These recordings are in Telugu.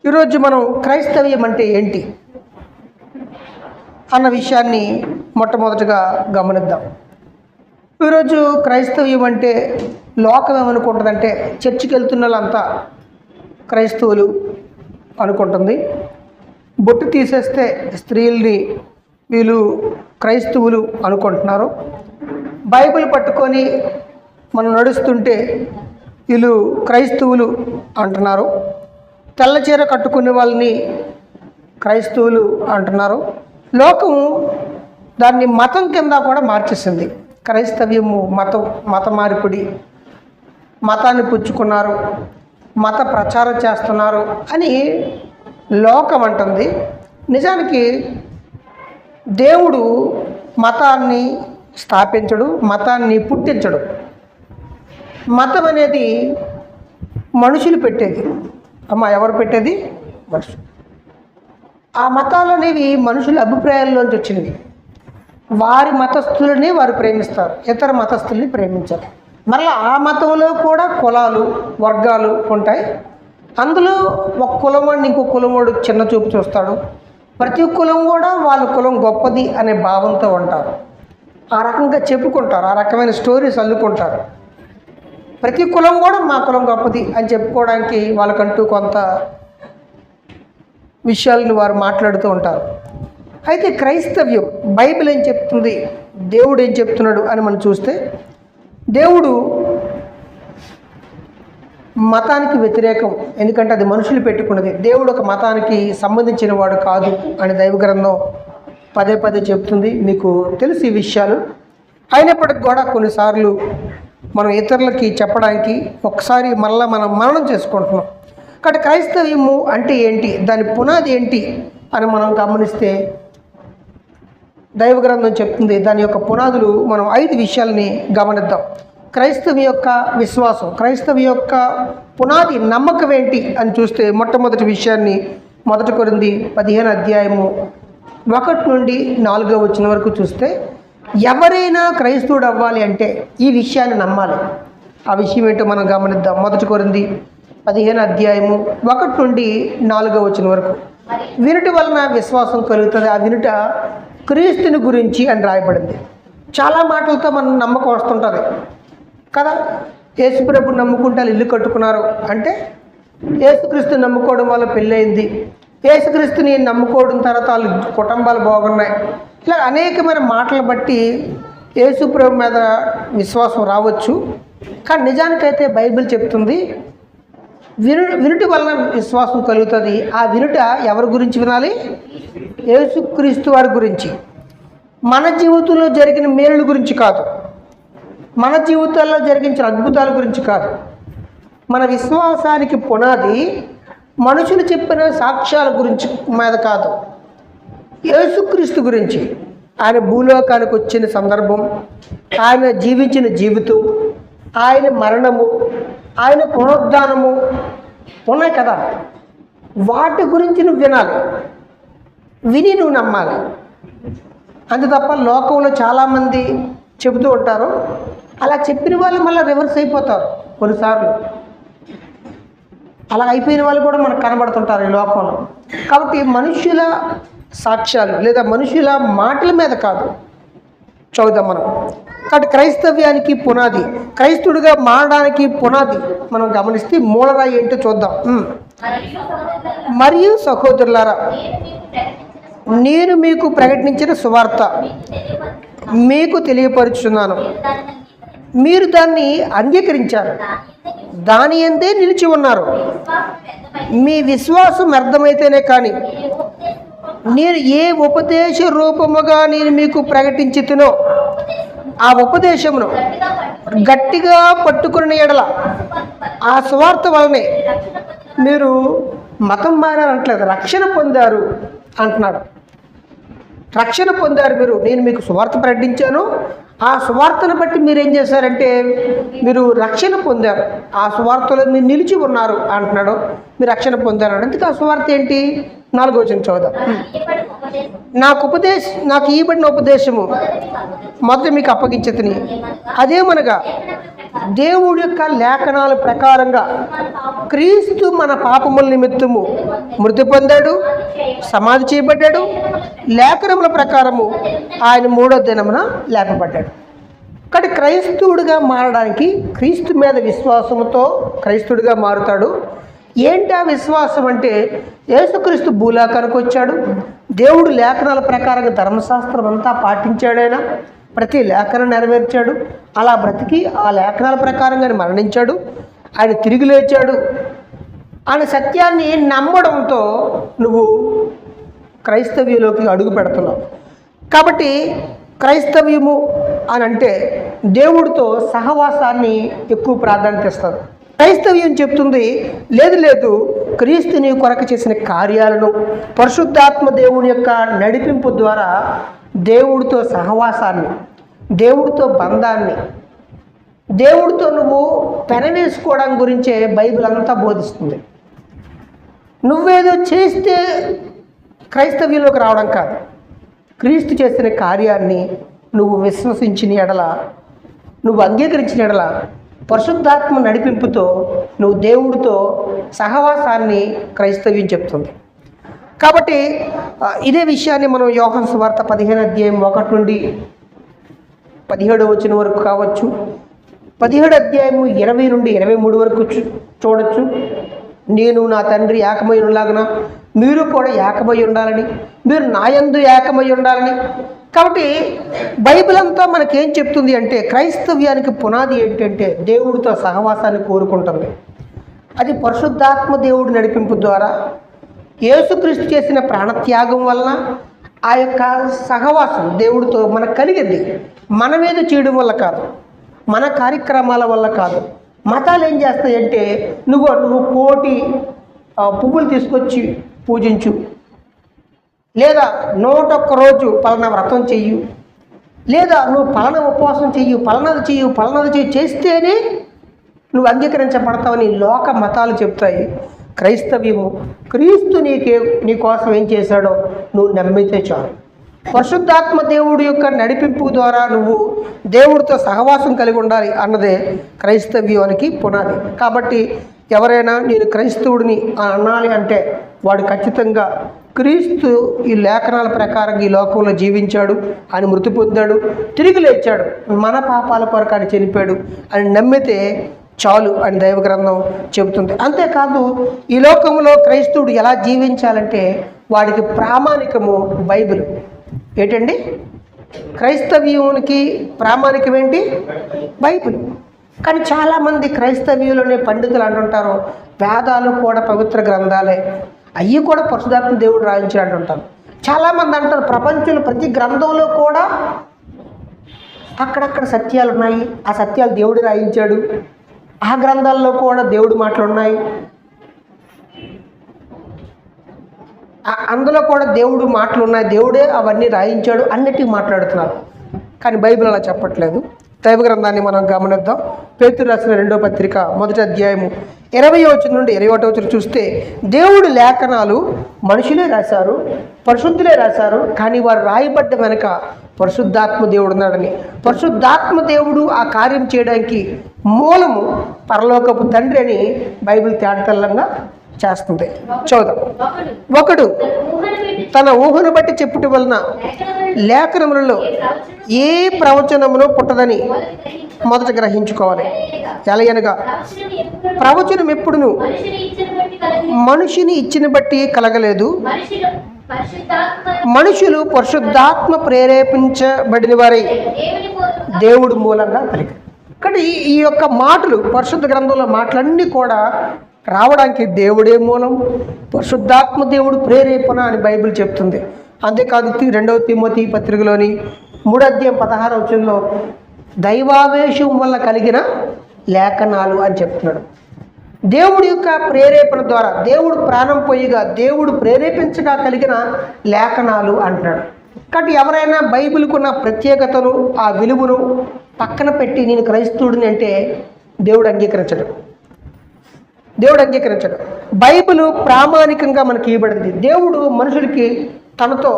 ఈరోజు మనం క్రైస్తవ్యం అంటే ఏంటి అన్న విషయాన్ని మొట్టమొదటిగా గమనిద్దాం. ఈరోజు క్రైస్తవ్యం అంటే లోకం ఏమనుకుంటుందంటే చర్చికి వెళ్తున్న వాళ్ళంతా క్రైస్తవులు అనుకుంటుంది. బొట్టు తీసేస్తే స్త్రీల్ని వీళ్ళు క్రైస్తవులు అనుకుంటున్నారు. బైబిల్ పట్టుకొని మనం నడుస్తుంటే వీళ్ళు క్రైస్తవులు అంటున్నారు. తెల్ల చీర కట్టుకునే వాళ్ళని క్రైస్తవులు అంటున్నారు. లోకం దాన్ని మతం కింద కూడా మార్చేసింది. క్రైస్తవ్యము మత మార్పిడి, మతాన్ని పుచ్చుకున్నారు, మత ప్రచారం చేస్తున్నారు అని లోకం అంటుంది. నిజానికి దేవుడు మతాన్ని స్థాపించడు, మతాన్ని పుట్టించడు. మతం అనేది మనుషులు పెట్టేది. ఎవరు పెట్టేది? మనుషులు. ఆ మతాలు అనేవి మనుషుల అభిప్రాయాల్లోంచి వచ్చినవి. వారి మతస్థులని వారు ప్రేమిస్తారు, ఇతర మతస్థుల్ని ప్రేమించారు. మరలా ఆ మతంలో కూడా కులాలు, వర్గాలు ఉంటాయి. అందులో ఒక కులం వాడిని ఇంకో కులం వాడు చిన్న చూపు చూస్తాడు. ప్రతి కులం కూడా వాళ్ళ కులం గొప్పది అనే భావంతో ఉంటారు. ఆ రకంగా చెప్పుకుంటారు, ఆ రకమైన స్టోరీస్ అల్లుకుంటారు. ప్రతి కులం కూడా మా కులం గొప్పది అని చెప్పుకోవడానికి వాళ్ళకంటూ కొంత విషయాలను వారు మాట్లాడుతూ ఉంటారు. అయితే క్రైస్తవ్యం, బైబిల్ ఏం చెప్తుంది, దేవుడు ఏం చెప్తున్నాడు అని మనం చూస్తే, దేవుడు మతానికి వ్యతిరేకం. ఎందుకంటే అది మనుషులు పెట్టుకున్నది. దేవుడు ఒక మతానికి సంబంధించిన వాడు కాదు అని దైవ గ్రంథం పదే పదే చెప్తుంది. మీకు తెలుసు ఈ విషయాలు. అయినప్పటికి కూడా కొన్నిసార్లు మనం ఇతరులకి చెప్పడానికి ఒకసారి మళ్ళీ మనం మననం చేసుకుంటున్నాం. కాబట్టి క్రైస్తవ్యము అంటే ఏంటి, దాని పునాది ఏంటి అని మనం గమనిస్తే దైవ గ్రంథం చెప్తుంది. దాని యొక్క పునాదులు మనం 5 విషయాలని గమనిద్దాం. క్రైస్తవం యొక్క విశ్వాసం, క్రైస్తవం యొక్క పునాది నమ్మకం ఏంటి అని చూస్తే మొట్టమొదటి విషయాన్ని 1 కొరింథీ 15 అధ్యాయము 1 నుండి 4వ వచనం వరకు చూస్తే, ఎవరైనా క్రైస్తవుడు అవ్వాలి అంటే ఈ విషయాన్ని నమ్మాలి. ఆ విషయం ఏంటో మనం గమనిద్దాం. 1 కొరింథీ 15 అధ్యాయము 1 నుండి 4వ వచనం వరకు. వినుట వలన విశ్వాసం కలుగుతుంది, ఆ వినుట క్రీస్తుని గురించి అని రాయబడింది. చాలా మాటలతో మనం నమ్మకం వస్తుంటుంది కదా. యేసుప్రభుని నమ్ముకుంటే ఇల్లు కట్టుకున్నారు అంటే యేసుక్రీస్తుని నమ్ముకోవడం వల్ల పెళ్ళయింది, యేసుక్రీస్తుని నమ్ముకోవడం తర్వాత వాళ్ళ కుటుంబాలు బాగున్నాయి. ఇలా అనేకమైన మాటలు బట్టి యేసుప్రభు మీద విశ్వాసం రావచ్చు. కానీ నిజానికైతే బైబిల్ చెప్తుంది వినుట వలన విశ్వాసం కలుగుతుంది. ఆ వినుట ఎవరి గురించి వినాలి? యేసుక్రీస్తు వారి గురించి. మన జీవితంలో జరిగిన మేలుల గురించి కాదు, మన జీవితాల్లో జరిగించిన అద్భుతాల గురించి కాదు. మన విశ్వాసానికి పునాది మనుషులు చెప్పిన సాక్ష్యాల గురించి మీద కాదు, యేసుక్రీస్తు గురించి. ఆయన భూలోకానికి వచ్చిన సందర్భం, ఆయన జీవించిన జీవితం, ఆయన మరణము, ఆయన పునరుద్ధానము ఉన్నాయి కదా, వాటి గురించి నువ్వు వినాలి, విని నువ్వు నమ్మాలి. అంతే తప్ప లోకంలో చాలామంది చెబుతూ ఉంటారు, అలా చెప్పిన వాళ్ళు మళ్ళీ రివర్స్ అయిపోతారు. కొన్నిసార్లు అలా అయిపోయిన వాళ్ళు కూడా మనకు కనబడుతుంటారు ఈ లోకంలో. కాబట్టి మనుషుల సాక్ష్యాలు లేదా మనుషుల మాటల మీద కాదు చదువుదాం మనం. కాబట్టి క్రైస్తవ్యానికి పునాది, క్రైస్తుడిగా మారడానికి పునాది మనం గమనిస్తే మూలరాయి ఏంటో చూద్దాం. మరియు సహోదరులారా, నేను మీకు ప్రకటించిన సువార్త మీకు తెలియపరుచున్నాను, మీరు దాన్ని అంగీకరించారు, దాని యందే నిలిచి ఉన్నారు. మీ విశ్వాసం అర్థమైతేనే కానీ నేను ఏ ఉపదేశ రూపముగా నేను మీకు ప్రకటించుతునో ఆ ఉపదేశమును గట్టిగా పట్టుకున్న ఎడల ఆ సువార్త వలనే మీరు మతం మారారంటలేదు, రక్షణ పొందారు అంటున్నాడు. రక్షణ పొందారు మీరు. నేను మీకు సువార్త ప్రకటించాను, ఆ సువార్తను బట్టి మీరు ఏం చేశారంటే మీరు రక్షణ పొందారు, ఆ సువార్తలో మీరు నిలిచి ఉన్నారు అంటున్నాడు. మీరు రక్షణ పొందారు. అందుకే ఆ సువార్త ఏంటి? 4వ వచనం చదువుదాం. నాకు ఇవ్వబడిన ఉపదేశము మొదట మీకు అప్పగించతిని, అదేమనగా దేవుడి యొక్క లేఖనాల ప్రకారంగా క్రీస్తు మన పాపముల నిమిత్తము మృతి పొందాడు, సమాధి చేయబడ్డాడు. లేఖనముల ప్రకారము ఆయన 3వ దినమున లేపబడ్డాడు. కాబట్టి క్రైస్తవుడిగా మారడానికి క్రీస్తు మీద విశ్వాసంతో క్రైస్తవుడిగా మారుతాడు. ఏంటి ఆ విశ్వాసం అంటే, యేసుక్రీస్తు భూలోకానికి వచ్చాడు, దేవుడు లేఖనాల ప్రకారంగా ధర్మశాస్త్రం అంతా పాటించాడైనా, ప్రతి లేఖనం నెరవేర్చాడు. అలా బ్రతికి ఆ లేఖనాల ప్రకారంగా మరణించాడు, ఆయన తిరిగి లేచాడు. ఆయన సత్యాన్ని నమ్మడంతో నువ్వు క్రైస్తవ్యంలోకి అడుగు పెడుతున్నావు. కాబట్టి క్రైస్తవ్యము అని అంటే దేవుడితో సహవాసాన్ని ఎక్కువ ప్రాధాన్యత ఇస్తారు. క్రైస్తవ్యం చెప్తుంది, లేదు క్రీస్తు నీ కొరకు చేసిన కార్యాలను పరిశుద్ధాత్మ దేవుని యొక్క నడిపింపు ద్వారా దేవుడితో సహవాసాన్ని, దేవుడితో బంధాన్ని, దేవుడితో నువ్వు పెనవేసుకోవడం గురించే బైబిల్ అంతా బోధిస్తుంది. నువ్వేదో చేస్తే క్రైస్తవ్యంలోకి రావడం కాదు, క్రీస్తు చేసిన కార్యాన్ని నువ్వు విశ్వసించిన ఎడల, నువ్వు అంగీకరించిన ఎడల పరిశుద్ధాత్మ నడిపింపుతో నువ్వు దేవుడితో సహవాసాన్ని క్రైస్తవ్యం చెప్తుంది. కాబట్టి ఇదే విషయాన్ని మనం యోహాను సువార్త 15వ అధ్యాయం 1 నుండి 17వ వచనం వరకు కావచ్చు, 17వ అధ్యాయము 20 నుండి 23 వరకు చూడొచ్చు. నేను నా తండ్రి ఏకమై ఉండలాగున మీరు కూడా ఏకమై ఉండాలని, మీరు నా యందు ఏకమై ఉండాలని. కాబట్టి బైబిల్ అంతా మనకేం చెప్తుంది అంటే, క్రైస్తవ్యానికి పునాది ఏంటంటే దేవుడితో సహవాసాన్ని కోరుకుంటుంది. అది పరిశుద్ధాత్మ దేవుడి నడిపింపు ద్వారా యేసుక్రీస్తు చేసిన ప్రాణత్యాగం వలన ఆ యొక్క సహవాసం దేవుడితో మనకు కలిగింది. మనమేదో చేయడం వల్ల కాదు, మన కార్యక్రమాల వల్ల కాదు. మతాలు ఏం చేస్తాయంటే, నువ్వు కోటి పువ్వులు తీసుకొచ్చి పూజించు, లేదా 101 రోజు పలానా వ్రతం చెయ్యు, లేదా నువ్వు పలానా ఉపవాసం చెయ్యు, పలానాది చేస్తేనే నువ్వు అంగీకరించబడతావని లోక మతాలు చెప్తాయి. క్రైస్తవ్యము క్రీస్తు నీ కోసం ఏం చేశాడో నువ్వు నమ్మితే చాలు. పరిశుద్ధాత్మ దేవుడి యొక్క నడిపింపు ద్వారా నువ్వు దేవుడితో సహవాసం కలిగి ఉండాలి అన్నదే క్రైస్తవ్యానికి పునాది. కాబట్టి ఎవరైనా నేను క్రైస్తవుడిని అనాలి అంటే వాడు ఖచ్చితంగా క్రీస్తు ఈ లేఖనాల ప్రకారం ఈ లోకంలో జీవించాడు, ఆయన మృతి పొందాడు, తిరిగి లేచాడు, మన పాపాల కొరకు ఆయన చనిపోయాడు అని నమ్మితే చాలు అని దైవ గ్రంథం చెబుతుంది. అంతేకాదు ఈ లోకంలో క్రైస్తవుడు ఎలా జీవించాలంటే వాడికి ప్రామాణికము బైబిల్. ఏంటండి క్రైస్తవ్యానికి ప్రామాణికం ఏంటి? బైబిల్. కానీ చాలామంది క్రైస్తవ్యంలోనే పండితులు అంటుంటారు, వేదాలు కూడా పవిత్ర గ్రంథాలే, అవి కూడా పరిశుద్ధాత్మ దేవుడు రాయించాడు అంటుంటారు. చాలామంది అంటారు ప్రపంచంలో ప్రతి గ్రంథంలో కూడా అక్కడక్కడ సత్యాలు ఉన్నాయి, ఆ సత్యాలు దేవుడు రాయించాడు, ఆ గ్రంథాల్లో కూడా దేవుడి మాటలు ఉన్నాయి, అందులో కూడా దేవుడు మాటలు ఉన్నాయి, దేవుడే అవన్నీ రాయించాడు అన్నిటికీ మాట్లాడుతున్నారు. కానీ బైబిల్ అలా చెప్పట్లేదు. దైవ గ్రంథాన్ని మనం గమనిద్దాం. పేతురు రాసిన 2వ పత్రిక 1వ అధ్యాయము 20వ వచనం నుండి 21వ వచనం చూస్తే, దేవుడి లేఖనాలు మనుషులే రాశారు, పరిశుద్ధులే రాశారు, కానీ వారు రాయబడ్డ వెనక పరిశుద్ధాత్మ దేవుడు ఉన్నాడని. పరిశుద్ధాత్మ దేవుడు ఆ కార్యం చేయడానికి మూలము పరలోకపు తండ్రి అని బైబిల్ తేటతెల్లంగా చేస్తుంది. చూద్దాం. ఒకడు తన ఊహను బట్టి చెప్పుట వలన లేఖనములలో ఏ ప్రవచనమును పుట్టదని మొదట గ్రహించుకోవాలి. ఎలయనగా ప్రవచనం ఎప్పుడును మనిషిని ఇచ్చిన బట్టి కలగలేదు, మనుషులు పరిశుద్ధాత్మ ప్రేరేపించబడిన వారై దేవుడు మూలంగా కలిగారు. కానీ ఈ యొక్క మాటలు పరిశుద్ధ గ్రంథంలో మాటలన్నీ కూడా రావడానికి దేవుడే మూలం, పరిశుద్ధాత్మ దేవుడు ప్రేరేపణ అని బైబిల్ చెప్తుంది. అంతేకాదు 2వ తిమోతి పత్రికలోని 3వ అధ్యాయం 16వ వచనంలో దైవావేశం వల్ల కలిగిన లేఖనాలు అని చెప్తున్నాడు. దేవుడి యొక్క ప్రేరేపణ ద్వారా, దేవుడు ప్రాణం పోయిగా దేవుడు ప్రేరేపించగా కలిగిన లేఖనాలు అంటున్నాడు. కాబట్టి ఎవరైనా బైబిల్కు ఉన్న ప్రత్యేకతను, ఆ విలువను పక్కన పెట్టి నేను క్రైస్తవుడిని అంటే దేవుడు అంగీకరించడు. బైబిల్ ప్రామాణికంగా మనకి ఇవ్వబడింది. దేవుడు మనుషులకి తనతో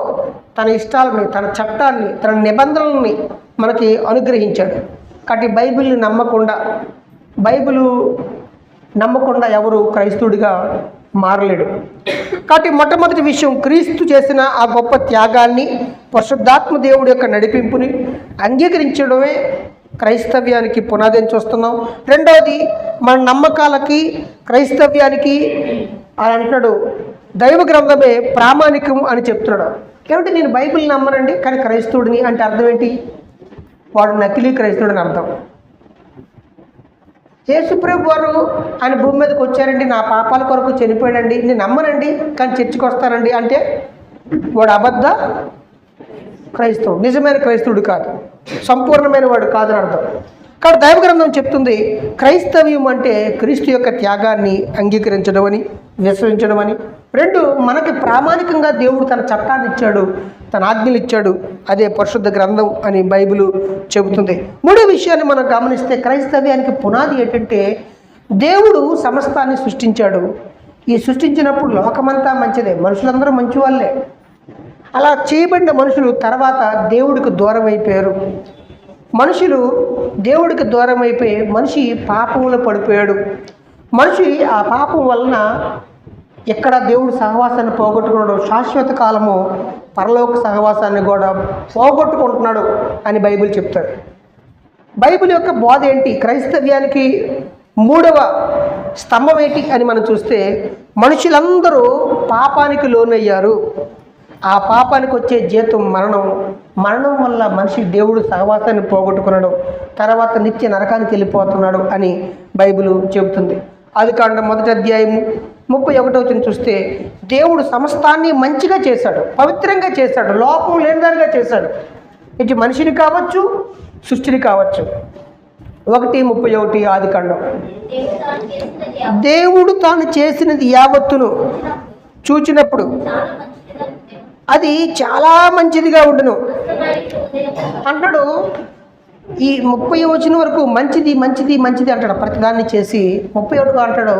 తన ఇష్టాలని, తన చట్టాన్ని, తన నిబంధనలని మనకి అనుగ్రహించాడు. కాబట్టి బైబిల్ నమ్మకుండా ఎవరు క్రైస్తవుడిగా మారలేడు. కాబట్టి మొట్టమొదటి విషయం, క్రీస్తు చేసిన ఆ గొప్ప త్యాగాన్ని, పరిశుద్ధాత్మ దేవుడి యొక్క నడిపింపుని అంగీకరించడమే క్రైస్తవ్యానికి పునాది అని చూస్తున్నాం. రెండవది, మన నమ్మకాలకి క్రైస్తవ్యానికి అని అంటున్నాడు, దైవ గ్రంథమే ప్రామాణికం అని చెప్తున్నాడు. కాబట్టి నేను బైబిల్ నమ్మనండి కానీ క్రైస్తవుడిని అంటే అర్థం ఏంటి? వాడు నకిలీ క్రైస్తవుడు అని అర్థం. యేసుప్రభు వారు ఆయన భూమి మీదకి వచ్చారండి, నా పాపాల కొరకు చనిపోయాడండి, నేను నమ్మనండి కానీ చర్చికి వస్తానండి అంటే వాడు అబద్ధ క్రైస్తవుడు, నిజమైన క్రైస్తవుడు కాదు, సంపూర్ణమైన వాడు కాదని అర్థం. కాబట్టి దైవ గ్రంథం చెప్తుంది క్రైస్తవ్యం అంటే క్రీస్తు యొక్క త్యాగాన్ని అంగీకరించడం అని, విశ్వసించడం అని. రెండు, మనకి ప్రామాణికంగా దేవుడు తన చట్టాన్ని ఇచ్చాడు, తన ఆజ్ఞలు ఇచ్చాడు, అదే పరిశుద్ధ గ్రంథం అని బైబిల్ చెబుతుంది. మూడో విషయాన్ని మనం గమనిస్తే క్రైస్తవ్యానికి పునాది ఏంటంటే దేవుడు సమస్తాన్ని సృష్టించాడు. ఈ సృష్టించినప్పుడు లోకమంతా మంచిదే, మనుషులందరూ మంచి వాళ్ళే. అలా చేయబడిన మనుషులు తర్వాత దేవుడికి దూరం అయిపోయారు. మనుషులు దేవుడికి దూరం అయిపోయి మనిషి పాపంలో పడిపోయాడు. మనిషి ఆ పాపం వలన ఎక్కడ దేవుడు సహవాసాన్ని పోగొట్టుకున్నాడు, శాశ్వత కాలము పరలోక సహవాసాన్ని కూడా పోగొట్టుకుంటున్నాడు అని బైబిల్ చెప్తాడు. బైబిల్ యొక్క బోధ ఏంటి? క్రైస్తవ్యానికి మూడవ స్తంభం ఏంటి అని మనం చూస్తే మనుషులందరూ పాపానికి లోనయ్యారు. ఆ పాపానికి వచ్చే జీతం మరణం. మరణం వల్ల మనిషి దేవుడు సహవాసాన్ని పోగొట్టుకున్నాడు, తర్వాత నిత్య నరకానికి వెళ్ళిపోతున్నాడు అని బైబిల్ చెబుతుంది. ఆదికాండం 1వ అధ్యాయము 31వ వచనం చూస్తే దేవుడు సమస్తాన్ని మంచిగా చేశాడు, పవిత్రంగా చేశాడు, లోపం లేనిదానిగా చేశాడు. ఇటు మనిషిని కావచ్చు, సృష్టిని కావచ్చు. 1:31 ఆదికాండం. దేవుడు తాను చేసినది యావత్తును చూచినప్పుడు అది చాలా మంచిదిగా ఉండును అంటాడు. ఈ 30వ వచనం వరకు మంచిది మంచిది మంచిది అంటాడు ప్రతిదాన్ని చేసి. 31 అంటాడు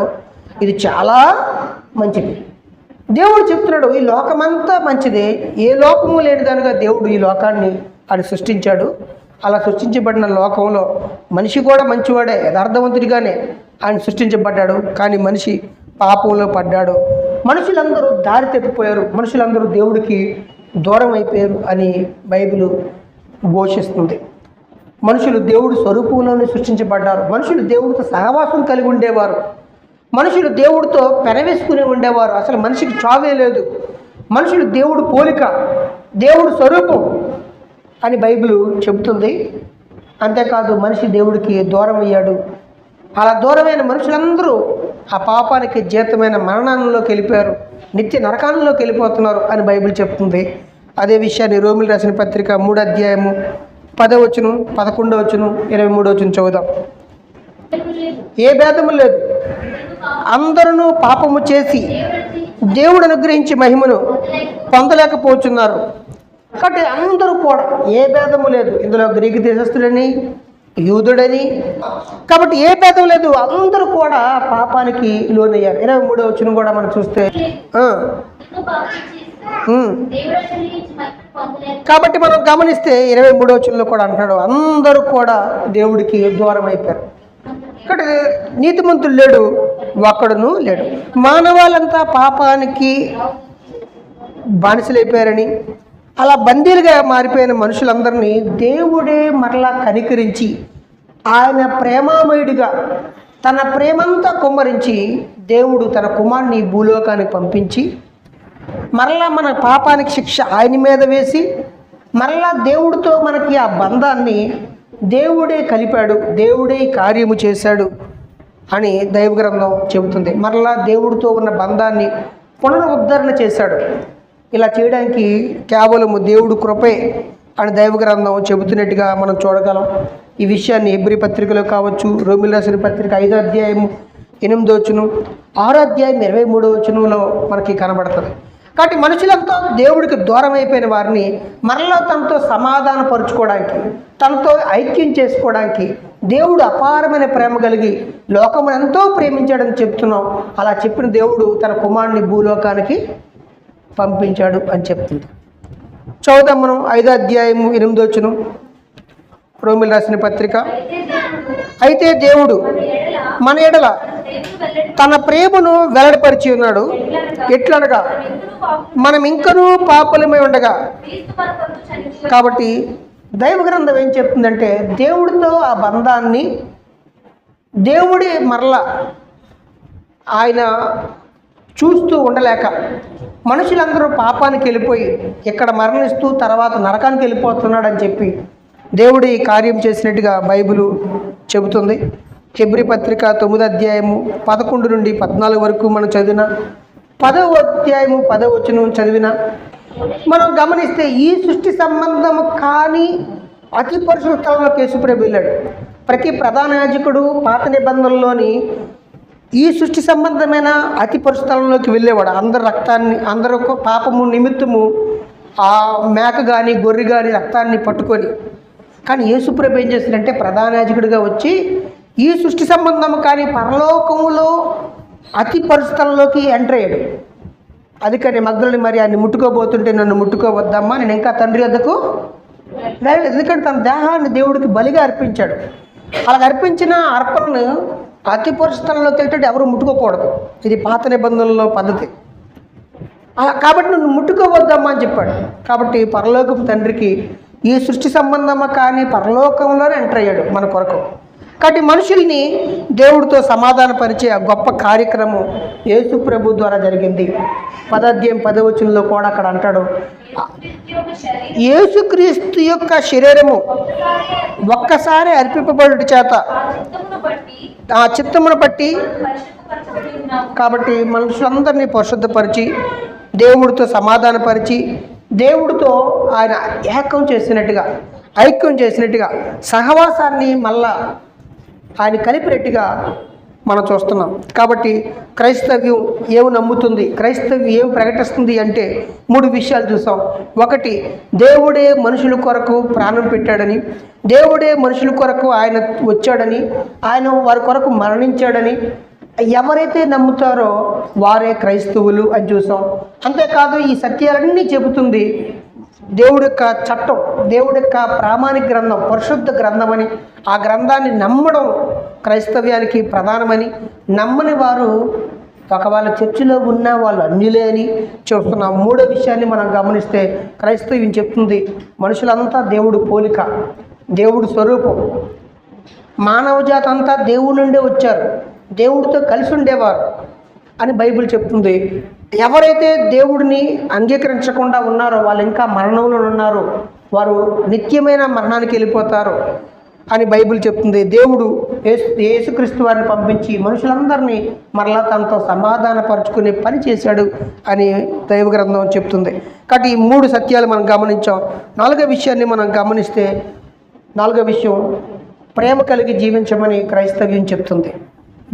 ఇది చాలా మంచిది. దేవుడు చెప్తున్నాడు ఈ లోకమంతా మంచిదే, ఏ లోపము లేనిదానిగా దేవుడు ఈ లోకాన్ని ఆయన సృష్టించాడు. అలా సృష్టించబడిన లోకంలో మనిషి కూడా మంచివాడే, యథార్థవంతుడిగానే ఆయన సృష్టించబడ్డాడు. కానీ మనిషి పాపంలో పడ్డాడు. మనుషులందరూ దారి తప్పిపోయారు, మనుషులందరూ దేవుడికి దూరం అయిపోయారు అని బైబిల్ ఘోషిస్తుంది. మనుషులు దేవుడు స్వరూపంలోనే సృష్టించబడ్డారు. మనుషులు దేవుడితో సహవాసం కలిగి ఉండేవారు, మనుషులు దేవుడితో పెనవేసుకుని ఉండేవారు. అసలు మనిషికి చావే లేదు. మనుషులు దేవుడు పోలిక, దేవుడు స్వరూపం అని బైబిల్ చెబుతుంది. అంతేకాదు మనిషి దేవుడికి దూరం అయ్యాడు. అలా దూరమైన మనుషులందరూ ఆ పాపానికి జీతమైన మరణంలోకి వెళ్ళిపోయారు, నిత్య నరకాలంలోకి వెళ్ళిపోతున్నారు అని బైబిల్ చెప్తుంది. అదే విషయాన్ని రోమిలు రాసిన పత్రిక 3వ అధ్యాయము 10వ వచనం, 11వ వచనం, 23వ వచనం చదువుదాం. ఏ భేదము లేదు, అందరూ పాపము చేసి దేవుడు అనుగ్రహించి మహిమను పొందలేకపోతున్నారు. కాబట్టి అందరూ కూడా ఏ భేదము లేదు. ఇందులో గ్రీకు దేశస్థుడని, యూదుడని, కాబట్టి ఏ భేదం లేదు, అందరూ కూడా పాపానికి లోనయ్యారు. 23వ వచనం కూడా మనం చూస్తే కాబట్టి మనం గమనిస్తే 23వ వచనంలో కూడా అంటాడు అందరూ కూడా దేవుడికి దూరం అయిపోయారు. ఇక్కడ నీతిమంతుడు లేడు, ఒక్కడును లేడు. మానవాళ్ళంతా పాపానికి బానిసలైపోయారని, అలా బందీలుగా మారిపోయిన మనుషులందరినీ దేవుడే మరలా కనికరించి ఆయన ప్రేమామయుడిగా తన ప్రేమంతా కుమ్మరించి దేవుడు తన కుమారుని భూలోకానికి పంపించి మరలా మన పాపానికి శిక్ష ఆయన మీద వేసి మరలా దేవుడితో మనకి ఆ బంధాన్ని దేవుడే కలిపాడు, దేవుడే కార్యము చేశాడు అని దైవ గ్రంథం చెబుతుంది. మరలా దేవుడితో ఉన్న బంధాన్ని పునరుద్ధరణ చేశాడు. ఇలా చేయడానికి కేవలము దేవుడు కృపే అని దైవ గ్రంథం చెబుతున్నట్టుగా మనం చూడగలం. ఈ విషయాన్ని హెబ్రీ పత్రికలో కావచ్చు, రోమిలు రాసిన పత్రిక 5వ అధ్యాయము 8వ వచనం, 6వ అధ్యాయం 23వ వచనంలో మనకి కనబడుతుంది. కాబట్టి మనుషులంతా దేవుడికి దూరం అయిపోయిన వారిని మరలా తనతో సమాధానపరుచుకోవడానికి, తనతో ఐక్యం చేసుకోవడానికి దేవుడు అపారమైన ప్రేమ కలిగి లోకమును ఎంతో ప్రేమించాడని చెప్తున్నాం. అలా చెప్పిన దేవుడు తన కుమారుని భూలోకానికి పంపించాడు అని చెప్తుంది. చదువుదాం మనం 5వ అధ్యాయము 8వ వచనం. రోమిలు రాసిన పత్రిక. అయితే దేవుడు మన ఎడల తన ప్రేమను వెల్లడిపరిచి ఉన్నాడు. ఎట్లనగా మనం ఇంకనూ పాపులమై ఉండగా. కాబట్టి దైవ గ్రంథం ఏం చెప్తుందంటే, దేవుడితో ఆ బంధాన్ని దేవుడి మరలా ఆయన చూస్తూ ఉండలేక మనుషులందరూ పాపానికి వెళ్ళిపోయి ఇక్కడ మరణిస్తూ తర్వాత నరకానికి వెళ్ళిపోతున్నాడని చెప్పి దేవుడి కార్యం చేసినట్టుగా బైబిలు చెబుతుంది. హెబ్రీ పత్రిక 9వ అధ్యాయము 11 నుండి 14 వరకు మనం చదివిన, 10వ అధ్యాయము 10వ వచనం చదివిన మనం గమనిస్తే ఈ సృష్టి సంబంధము కానీ అతి పరిశుద్ధ స్థలంలోకి యేసుప్రభు వెళ్ళాడు. ప్రతి ప్రధాన యాజకుడు పాత నిబంధనలోని ఈ సృష్టి సంబంధమైన అతి పరిశుద్ధ స్థలంలోకి వెళ్ళేవాడు. అందరు రక్తాన్ని, అందరూ పాపము నిమిత్తము ఆ మేక కానీ గొర్రె కానీ రక్తాన్ని పట్టుకొని. కానీ యేసుప్రభు ఏం చేశాడంటే ప్రధాన యాజకుడిగా వచ్చి ఈ సృష్టి సంబంధం కానీ పరలోకములో అతి పరిశుద్ధంలోకి ఎంటర్ అయ్యాడు. అందుకని మగ్దలని మరి ఆయన ముట్టుకోబోతుంటే, నన్ను ముట్టుకోవద్దమ్మా, నేను ఇంకా తండ్రి వద్దకు వెళ్ళలేదు. ఎందుకంటే తన దేహాన్ని దేవుడికి బలిగా అర్పించాడు. అలా అర్పించిన అర్పణను అతి పరిశుద్ధంలోకి వెళ్తే ఎవరు ముట్టుకోకూడదు. ఇది పాత నిబంధనలో పద్ధతి. కాబట్టి నువ్వు ముట్టుకోవద్దమ్మా అని చెప్పాడు. కాబట్టి పరలోకపు తండ్రికి ఈ సృష్టి సంబంధమా కానీ పరలోకంలోనే ఎంటర్ అయ్యాడు మన కొరకు. కాబట్టి మనుషుల్ని దేవుడితో సమాధానపరిచే ఆ గొప్ప కార్యక్రమం యేసు ప్రభు ద్వారా జరిగింది. 10వ అధ్యాయం 10వ వచనంలో కూడా అక్కడ అంటాడు, యేసుక్రీస్తు యొక్క శరీరము ఒక్కసారి అర్పింపబడుట చేత ఆ చిత్తమును బట్టి. కాబట్టి మనుషులందరినీ పరిశుద్ధపరిచి దేవుడితో సమాధానపరిచి దేవుడితో ఆయన ఐక్యం చేసినట్టుగా సహవాసాన్ని మళ్ళా ఆయన కలిపినట్టుగా మనం చూస్తున్నాం. కాబట్టి క్రైస్తవ్యం ఏమి నమ్ముతుంది, క్రైస్తవ్యం ఏమి ప్రకటిస్తుంది అంటే 3 విషయాలు చూసాం. ఒకటి, దేవుడే మనుషుల కొరకు ప్రాణం పెట్టాడని, దేవుడే మనుషుల కొరకు ఆయన వచ్చాడని, ఆయన వారి కొరకు మరణించాడని ఎవరైతే నమ్ముతారో వారే క్రైస్తవులు అని చూసాం. అంతేకాదు ఈ సత్యాలన్నీ చెబుతుంది దేవుడి యొక్క చట్టం, దేవుడి యొక్క ప్రామాణిక గ్రంథం, పరిశుద్ధ గ్రంథం అని. ఆ గ్రంథాన్ని నమ్మడం క్రైస్తవ్యానికి ప్రధానమని, నమ్మని వారు ఒకవేళ చర్చిలో ఉన్న వాళ్ళు అన్యులే అని చూస్తున్నాం. 3వ విషయాన్ని మనం గమనిస్తే క్రైస్తవ్యం చెప్తుంది మనుషులంతా దేవుడు పోలిక, దేవుడు స్వరూపం, మానవ జాతి అంతా దేవుడి నుండే వచ్చారు, దేవుడితో కలిసి ఉండేవారు అని బైబిల్ చెప్తుంది. ఎవరైతే దేవుడిని అంగీకరించకుండా ఉన్నారో వాళ్ళు ఇంకా మరణంలో ఉన్నారు, వారు నిత్యమైన మరణానికి వెళ్ళిపోతారు అని బైబిల్ చెప్తుంది. దేవుడు యేసుక్రీస్తు వారిని పంపించి మనుషులందరినీ మరలా తనతో సమాధానపరుచుకునే పని చేశాడు అని దైవ గ్రంథం చెప్తుంది. కాబట్టి ఈ 3 సత్యాలు మనం గమనించాం. 4వ విషయాన్ని మనం గమనిస్తే, 4వ విషయం ప్రేమ కలిగి జీవించమని క్రైస్తవ్యం చెప్తుంది,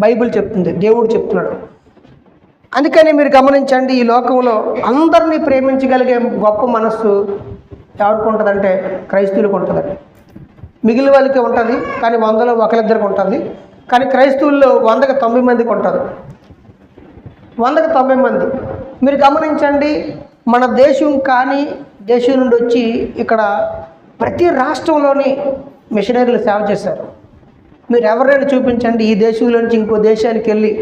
బైబిల్ చెప్తుంది, దేవుడు చెప్తున్నాడు. అందుకని మీరు గమనించండి, ఈ లోకంలో అందరినీ ప్రేమించగలిగే గొప్ప మనస్సు ఎవరికి ఉంటుందంటే క్రైస్తవులకు ఉంటుందండి. మిగిలిన వాళ్ళకి ఉంటుంది, కానీ 100లో ఒకరిద్దరికి ఉంటుంది. కానీ క్రైస్తవుల్లో 100కి 90 మందికి ఉంటుంది. 100కి 90 మంది. మీరు గమనించండి, మన దేశం కానీ దేశం నుండి వచ్చి ఇక్కడ ప్రతి రాష్ట్రంలోని మిషనరీలు సేవ చేశారు. మీరు ఎవరైనా చూపించండి ఈ దేశంలో నుంచి ఇంకో దేశానికి వెళ్ళి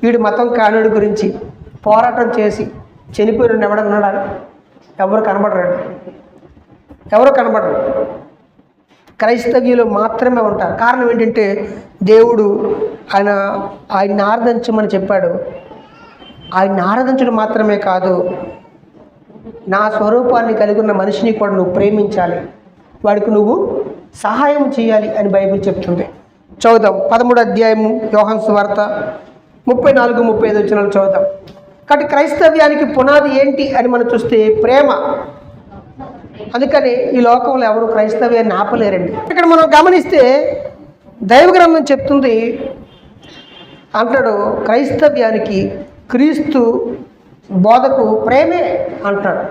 వీడి మతం కానుడి గురించి పోరాటం చేసి చనిపోయిన ఎవడన్నాడా? ఎవరు కనబడరు. క్రైస్తవ్యులు మాత్రమే ఉంటారు. కారణం ఏంటంటే దేవుడు ఆయన్ని ఆరాధించమని చెప్పాడు. ఆయన్ని ఆరాధించడం మాత్రమే కాదు, నా స్వరూపాన్ని కలిగి ఉన్న మనిషిని కూడా నువ్వు ప్రేమించాలి, వాడికి నువ్వు సహాయం చేయాలి అని బైబిల్ చెప్తుంది. చదువుదాం 13వ అధ్యాయము యోహాను సువార్త 34-35 వచనాలు చదువుదాం. కాబట్టి క్రైస్తవ్యానికి పునాది ఏంటి అని మనం చూస్తే ప్రేమ. అందుకని ఈ లోకంలో ఎవరు క్రైస్తవ్యాన్ని ఆపలేరండి. ఇక్కడ మనం గమనిస్తే దైవ గ్రంథం చెప్తుంది, అంటాడు క్రైస్తవ్యానికి క్రీస్తు బోధకు ప్రేమే అంటాడు.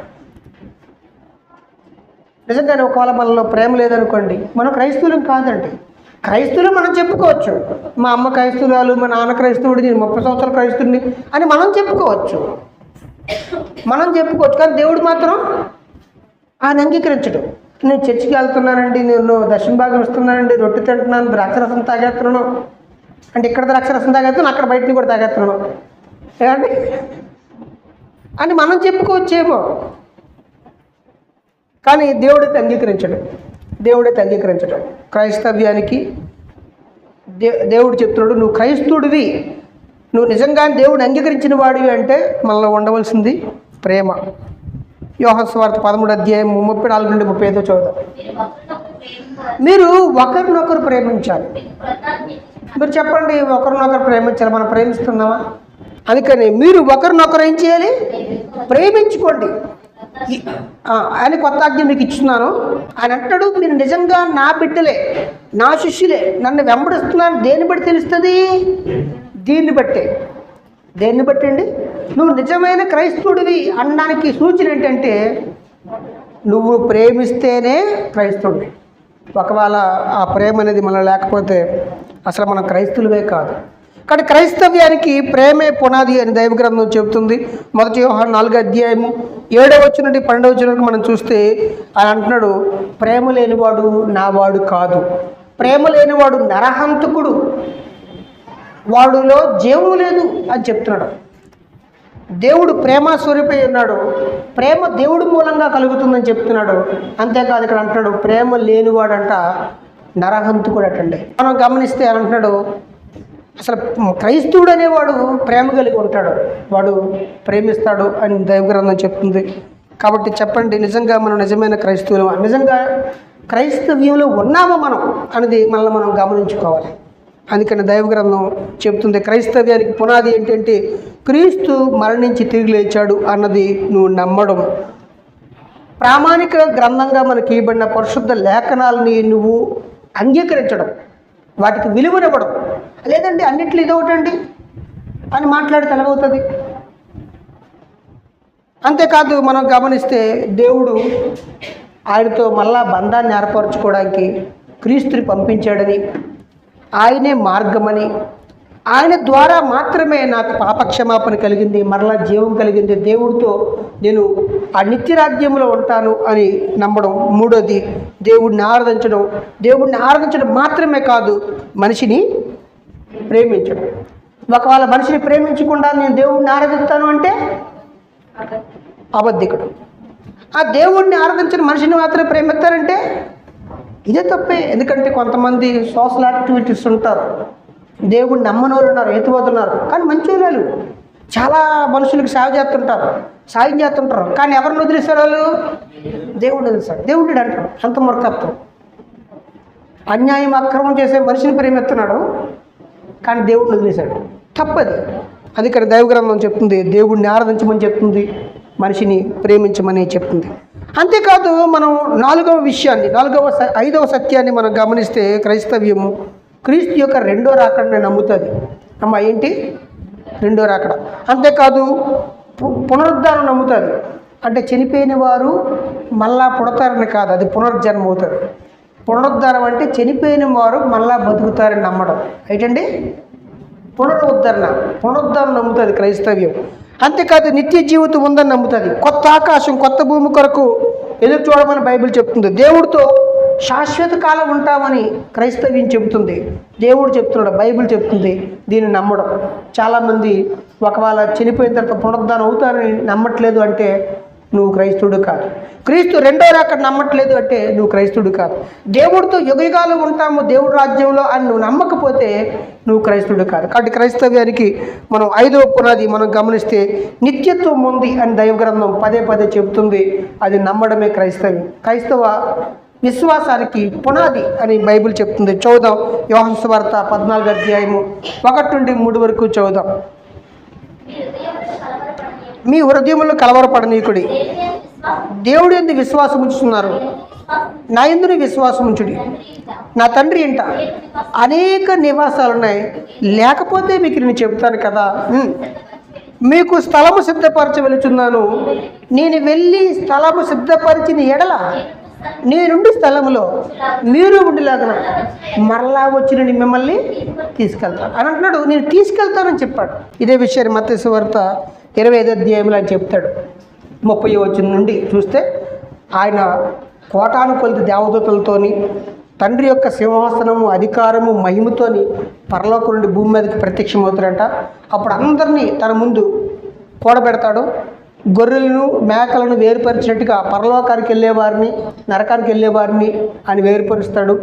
నిజంగానే ఒకవేళ మనలో ప్రేమ లేదనుకోండి, మనం క్రైస్తవులం కాదండి. క్రైస్తవులు మనం చెప్పుకోవచ్చు, మా అమ్మ క్రైస్తవురాలు, మా నాన్న క్రైస్తవుడు, నేను 30 సంవత్సరాల క్రైస్తవుడిని అని మనం చెప్పుకోవచ్చు. కానీ దేవుడు మాత్రం ఆయన అంగీకరించడు. నేను చర్చికి వెళ్తున్నానండి, నేను దక్షిణ భాగం ఇస్తున్నానండి, రొట్టె తింటున్నాను, ద్రాక్షరసం తాగేస్తున్నాను అంటే ఇక్కడ ద్రాక్షరసం తాగేస్తున్నాను, అక్కడ బయటని కూడా తాగేస్తున్నాను ఏమండి అని మనం చెప్పుకోవచ్చేమో. కానీ దేవుడైతే అంగీకరించడు. క్రైస్తవ్యానికి దేవుడు చెప్తున్నాడు, నువ్వు క్రైస్తవుడివి, నువ్వు నిజంగా దేవుడిని అంగీకరించిన వాడివి అంటే మనలో ఉండవలసింది ప్రేమ. యోహాను సువార్త 13:34-35 చదువుదాం. మీరు ఒకరినొకరు ప్రేమించాలి. మీరు చెప్పండి, ఒకరినొకరు ప్రేమించాలి. మనం ప్రేమిస్తున్నామా? అందుకని మీరు ఒకరినొకరు ఏం చేయాలి? ప్రేమించుకోండి అని కొత్త ఆజ్ఞ మీకు ఇస్తున్నాను అని అంటాడు. మీరు నిజంగా నా బిడ్డలే, నా శిష్యులే, నన్ను వెంబడిస్తున్నాను దేన్ని బట్టి తెలుస్తుంది? దీన్ని బట్టి అండి నువ్వు నిజమైన క్రైస్తవుడివి అనడానికి సూచన ఏంటంటే నువ్వు ప్రేమిస్తేనే క్రైస్తవుడివి. ఒకవేళ ఆ ప్రేమ అనేది మనం లేకపోతే అసలు మనం క్రైస్తవులమే కాదు. కానీ క్రైస్తవ్యానికి ప్రేమే పునాది అని దైవ గ్రంథం చెబుతుంది. 1 యోహాను 4:7-12 మనం చూస్తే ఆయన అంటున్నాడు, ప్రేమ లేనివాడు నావాడు కాదు, ప్రేమ లేనివాడు నరహంతకుడు, వాడులో జీవం లేదు అని చెప్తున్నాడు. దేవుడు ప్రేమ స్వరూపై ఉన్నాడు, ప్రేమ దేవుడి మూలంగా కలుగుతుందని చెప్తున్నాడు. అంతేకాదు ఇక్కడ అంటున్నాడు ప్రేమ లేనివాడంట నరహంతకుడు అటండి. మనం గమనిస్తే అంటున్నాడు అసలు క్రైస్తవుడు అనేవాడు ప్రేమ కలిగి ఉంటాడు, వాడు ప్రేమిస్తాడు అని దైవ గ్రంథం చెప్తుంది. కాబట్టి చెప్పండి, నిజంగా మనం నిజమైన క్రైస్తవులు, నిజంగా క్రైస్తవ్యంలో ఉన్నామా మనం అనేది మనల్ని మనం గమనించుకోవాలి. అందుకని దైవ గ్రంథం చెప్తుంది క్రైస్తవ్యానికి పునాది ఏంటంటే క్రీస్తు మరణించి తిరిగి లేచాడు అన్నది నువ్వు నమ్మడం. ప్రామాణిక గ్రంథంగా మనకి ఇవ్వబడిన పరిశుద్ధ లేఖనాలని నువ్వు అంగీకరించడం, వాటికి విలువనివ్వడం. లేదండి అన్నిట్లో ఇదొకటండి అని మాట్లాడితే ఎలాగవుతుంది? అంతేకాదు మనం గమనిస్తే దేవుడు ఆయనతో మళ్ళా బంధాన్ని ఏర్పరచుకోవడానికి క్రీస్తుని పంపించాడని, ఆయనే మార్గమని, ఆయన ద్వారా మాత్రమే నాకు పాపక్షమాపణ కలిగింది, మరలా జీవం కలిగింది, దేవుడితో నేను ఆ నిత్యరాజ్యంలో ఉంటాను అని నమ్మడం. మూడోది దేవుడిని ఆరాధించడం మాత్రమే కాదు, మనిషిని ప్రేమించడం. ఒకవేళ మనిషిని ప్రేమించకుండా నేను దేవుడిని ఆరాధిస్తాను అంటే అబద్ధికుడు. ఆ దేవుడిని ఆరాధించిన మనిషిని మాత్రం ప్రేమిస్తారంటే ఇదే తప్పే. ఎందుకంటే కొంతమంది సోషల్ యాక్టివిటీస్ ఉంటారు, దేవుడిని నమ్మని వాళ్ళు ఉన్నారు, ఎత్తుపోతున్నారు, కానీ మంచి వాళ్ళు చాలా మనుషులకు సాయం చేస్తుంటారు. కానీ ఎవరిని వదిలేస్తారు? వాళ్ళు దేవుడిని వదిలేస్తారు. దేవుడు అంటారు అంత మూర్ఖత్వం. అన్యాయం అక్రమం చేసే మనిషిని ప్రేమిస్తున్నాడు, కానీ దేవుడిని వదిలేశాడు, తప్పది. అందుకని దైవ గ్రంథం చెప్తుంది దేవుడిని ఆరాధించమని చెప్తుంది, మనిషిని ప్రేమించమని చెప్తుంది. అంతేకాదు మనం ఐదవ సత్యాన్ని మనం గమనిస్తే క్రైస్తవ్యము క్రీస్తు యొక్క రెండో రాకడని నమ్ముతుంది. అమ్మ ఏంటి? రెండో రాకడ. అంతేకాదు పునరుద్ధానం నమ్ముతుంది. అంటే చనిపోయిన వారు మళ్ళా పుడతారని కాదు, అది పునర్జన్మ అవుతుంది. పునరుద్ధానం అంటే చనిపోయిన వారు మళ్ళా బతుకుతారని నమ్మడం. ఏంటండి? పునరుద్ధానం నమ్ముతుంది క్రైస్తవ్యం. అంతేకాదు నిత్య జీవితం ఉందని నమ్ముతుంది. కొత్త ఆకాశం కొత్త భూమి కొరకు ఎదురు చూడమని బైబిల్ చెప్తుంది. దేవుడితో శాశ్వత కాలం ఉంటామని క్రైస్తవ్యం చెబుతుంది. దేవుడు చెప్తున్నాడు, బైబిల్ చెప్తుంది. దీన్ని నమ్మడం. చాలామంది ఒకవేళ చనిపోయిన తర్వాత పునరుద్ధానం అవుతారని నమ్మట్లేదు అంటే నువ్వు క్రైస్తవుడు కాదు. క్రీస్తు రెండో రాకడ నమ్మట్లేదు అంటే నువ్వు క్రైస్తవుడు కాదు. దేవుడితో యుగయుగాలు ఉంటాము దేవుడి రాజ్యంలో అని నువ్వు నమ్మకపోతే నువ్వు క్రైస్తవుడు కాదు. కాబట్టి క్రైస్తవ్యానికి మనం ఐదవ పునాది మనం గమనిస్తే నిత్యత్వం ఉంది అని దైవ గ్రంథం పదే చెబుతుంది. అది నమ్మడమే క్రైస్తవ విశ్వాసానికి పునాది అని బైబిల్ చెప్తుంది. చదువుదాం. యోహాను సువార్త 14:1-3 వరకు చదువుదాం. మీ హృదయములను కలవరపడనీకుడి, దేవుడు యందు విశ్వాసం ఉంచుతున్నారు, నా యందు విశ్వాసం ఉంచుడి. నా తండ్రి ఇంట అనేక నివాసాలు ఉన్నాయి, లేకపోతే మీకు నేను చెబుతాను కదా. మీకు స్థలము సిద్ధపరచ వెళుచున్నాను. నేను వెళ్ళి స్థలము సిద్ధపరిచిన ఎడల నేనుండి స్థలములో మీరు ఉండేలాగా మరలా వచ్చి నేను మిమ్మల్ని తీసుకెళ్తాను అని అంటున్నాడు. నేను తీసుకెళ్తానని చెప్పాడు. ఇదే విషయాన్ని మత్తయి సువార్త 25 అధ్యాయంలో అని చెప్తాడు. 30 వచనం నుండి చూస్తే ఆయన కోటాను కొలిది దేవదూతలతోని తండ్రి యొక్క సింహాసనము అధికారము మహిమతోని పరలోకం నుండి భూమి మీదకి ప్రత్యక్షమవుతాడంట. అప్పుడు అందరినీ తన ముందు కూడబెడతాడు. గొర్రెలను మేకలను వేరుపరిచినట్టుగా పరలోకానికి వెళ్ళేవారిని నరకానికి వెళ్ళేవారిని ఆయన వేరుపరుస్తాడు.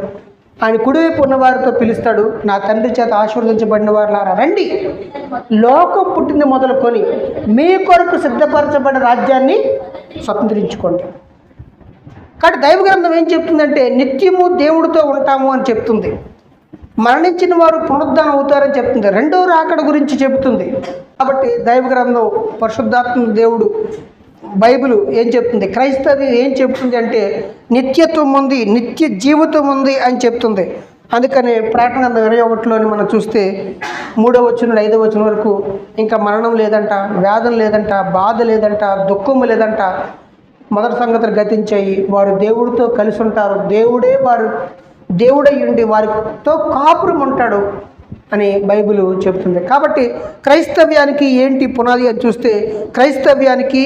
ఆయన కుడివైపు ఉన్నవారితో పిలుస్తాడు, నా తండ్రి చేత ఆశీర్వదించబడిన వారులారా రండి, లోకం పుట్టింది మొదలుకొని మీ కొరకు సిద్ధపరచబడిన రాజ్యాన్ని స్వతంత్రించుకోండి. కాబట్టి దైవ గ్రంథం ఏం చెప్తుందంటే నిత్యము దేవుడితో ఉంటాము అని చెప్తుంది. మరణించిన వారు పునరుద్ధానం అవుతారని చెప్తుంది. రెండో రాకడ గురించి చెబుతుంది. కాబట్టి దైవ గ్రంథం పరిశుద్ధాత్మ దేవుడు బైబిల్ ఏం చెప్తుంది, క్రైస్తవం ఏం చెప్తుంది అంటే నిత్యత్వం ఉంది, నిత్య జీవితం ఉంది అని చెప్తుంది. అందుకని ప్రకటన 21లోని మనం చూస్తే 3వ వచనం 5వ వచనం వరకు ఇంకా మరణం లేదంట, వ్యాధం లేదంట, బాధ లేదంట, దుఃఖము లేదంట, మొదటి సంగతులు గతించాయి, వారు దేవుడితో కలిసి ఉంటారు, దేవుడై ఉండి వారితో కాపురం ఉంటాడు అని బైబిల్ చెబుతుంది. కాబట్టి క్రైస్తవ్యానికి ఏంటి పునాది అని చూస్తే క్రైస్తవ్యానికి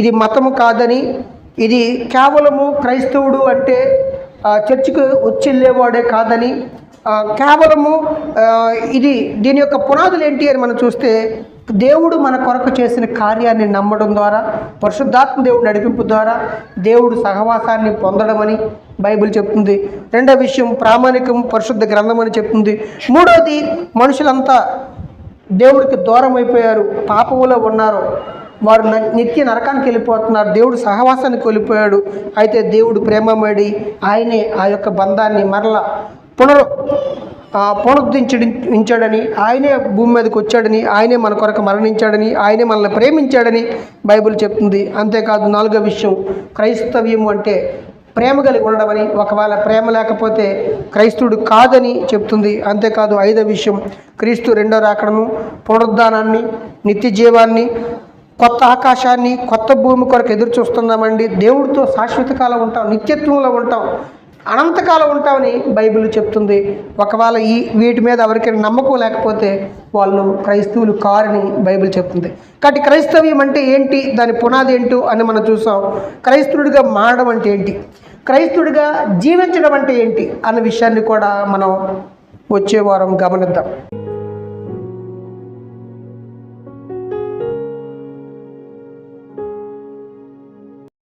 ఇది మతము కాదని, ఇది కేవలము క్రైస్తవుడు అంటే చర్చికి వచ్చి కాదని, కేవలము దీని యొక్క పునాదులు ఏంటి అని మనం చూస్తే దేవుడు మన కొరకు చేసిన కార్యాన్ని నమ్మడం ద్వారా, పరిశుద్ధాత్మ దేవుడు నడిపింపు ద్వారా దేవుడు సహవాసాన్ని పొందడం అని బైబిల్ చెప్తుంది. రెండో విషయం ప్రామాణికం పరిశుద్ధ గ్రంథం అని చెప్తుంది. మూడోది మనుషులంతా దేవుడికి దూరం అయిపోయారు, పాపములో ఉన్నారు, వారు నిత్య నరకానికి వెళ్ళిపోతున్నారు, దేవుడు సహవాసాన్ని కోల్పోయాడు. అయితే దేవుడు ప్రేమమడి ఆయనే ఆ యొక్క బంధాన్ని మరలా పునరుద్ధరించాడని, ఆయనే భూమి మీదకి వచ్చాడని, ఆయనే మన కొరకు మరణించాడని, ఆయనే మనల్ని ప్రేమించాడని బైబిల్ చెప్తుంది. అంతేకాదు 4వ విషయం క్రైస్తవ్యం అంటే ప్రేమ కలిగి ఉండడమని, ఒకవేళ ప్రేమ లేకపోతే క్రైస్తవుడు కాదని చెప్తుంది. అంతేకాదు 5వ విషయం క్రీస్తు రెండో రాకడను, పునరుద్ధానాన్ని, నిత్య జీవాన్ని, కొత్త ఆకాశాన్ని, కొత్త భూమి కొరకు ఎదురు చూస్తున్నామండి. దేవుడితో శాశ్వత కాలం ఉంటాం, నిత్యత్వంలో ఉంటాం, అనంతకాలం ఉంటామని బైబిల్ చెప్తుంది. ఒకవేళ వీటి మీద ఎవరికైనా నమ్మకం లేకపోతే వాళ్ళు క్రైస్తవులు కారని బైబిల్ చెప్తుంది. కాబట్టి క్రైస్తవ్యం అంటే ఏంటి, దాని పునాది ఏంటో అని మనం చూసాం. క్రైస్తవుడిగా మారడం అంటే ఏంటి, క్రైస్తవుడిగా జీవించడం అంటే ఏంటి అన్న విషయాన్ని కూడా మనం వచ్చే వారం గమనిద్దాం.